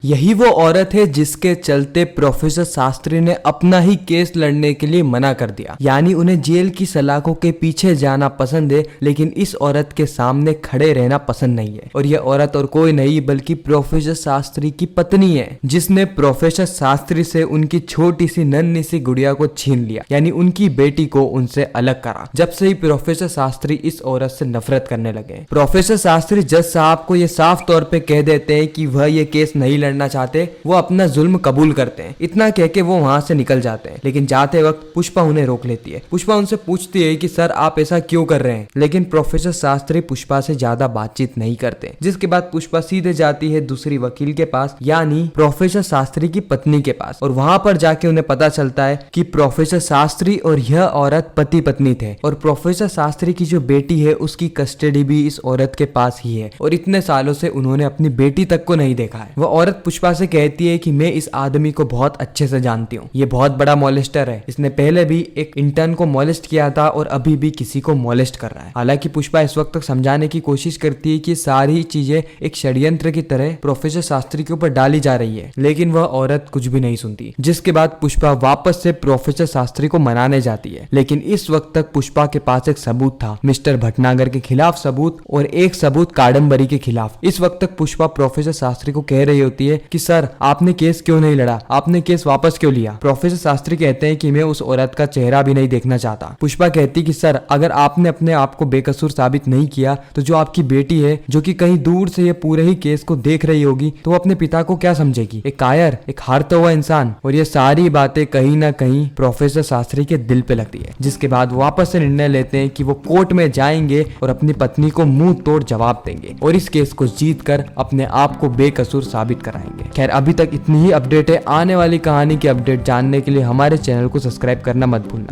यही वो औरत है जिसके चलते प्रोफेसर शास्त्री ने अपना ही केस लड़ने के लिए मना कर दिया। यानी उन्हें जेल की सलाखों के पीछे जाना पसंद है, लेकिन इस औरत के सामने खड़े रहना पसंद नहीं है। और यह औरत और कोई नहीं बल्कि प्रोफेसर शास्त्री की पत्नी है, जिसने प्रोफेसर शास्त्री से उनकी छोटी सी नन्ही सी गुड़िया को छीन लिया, यानी उनकी बेटी को उनसे अलग करा। जब से ही प्रोफेसर शास्त्री इस औरत से नफरत करने लगे। प्रोफेसर शास्त्री जज साहब को यह साफ तौर पे कह देते हैं कि वह ये केस नहीं लड़ना चाहते, वो अपना जुल्म कबूल करते हैं। इतना कह के वो वहां से निकल जाते हैं, लेकिन जाते वक्त पुष्पा उन्हें रोक लेती है। पुष्पा उनसे पूछती है कि सर आप ऐसा क्यों कर रहे हैं, लेकिन प्रोफेसर शास्त्री पुष्पा से ज्यादा बातचीत नहीं करते। जिसके बाद पुष्पा सीधे जाती है दूसरी वकील के पास, यानी प्रोफेसर शास्त्री की पत्नी के पास। और वहां पर जाके उन्हें पता चलता है कि प्रोफेसर शास्त्री और यह औरत पति पत्नी थे, और प्रोफेसर शास्त्री की जो बेटी है उसकी कस्टडी भी इस औरत के पास ही है। और इतने सालों से उन्होंने अपनी बेटी तक को नहीं देखा है। वह औरत पुष्पा से कहती है कि मैं इस आदमी को बहुत अच्छे से जानती हूँ, ये बहुत बड़ा मॉलेस्टर है, इसने पहले भी एक इंटर्न को मॉलेस्ट किया था और अभी भी किसी को मॉलेस्ट कर रहा है। हालांकि पुष्पा इस वक्त तक समझाने की कोशिश करती है कि सारी चीजें एक षड्यंत्र की तरह प्रोफेसर शास्त्री के ऊपर डाली जा रही है, लेकिन वह औरत कुछ भी नहीं सुनती। जिसके बाद पुष्पा वापस से प्रोफेसर शास्त्री को मनाने जाती है, लेकिन इस वक्त तक पुष्पा के पास एक सबूत था, मिस्टर भटनागर के खिलाफ सबूत और एक सबूत कादम्बरी के खिलाफ। इस वक्त तक पुष्पा प्रोफेसर शास्त्री को कह रही होती है कि सर आपने केस क्यों नहीं लड़ा, आपने केस वापस क्यों लिया। प्रोफेसर शास्त्री कहते हैं कि मैं उस औरत का चेहरा भी नहीं देखना चाहता। पुष्पा कहती कि सर अगर आपने अपने आप को बेकसूर साबित नहीं किया तो जो आपकी बेटी है, जो कि कहीं दूर से ये पूरे ही केस को देख रही होगी, तो वो अपने पिता को क्या समझेगी, एक कायर, एक हारता हुआ इंसान। और ये सारी बातें कहीं ना कहीं प्रोफेसर शास्त्री के दिल पे लगती है। जिसके बाद वापस से निर्णय लेते हैं कि वो कोर्ट में जाएंगे और अपनी पत्नी को मुंह तोड़ जवाब देंगे और इस केस को जीत कर अपने आप को बेकसूर साबित कराएंगे। खैर अभी तक इतनी ही अपडेट है। आने वाली कहानी की अपडेट जानने के लिए हमारे चैनल को सब्सक्राइब करना मत भूलना।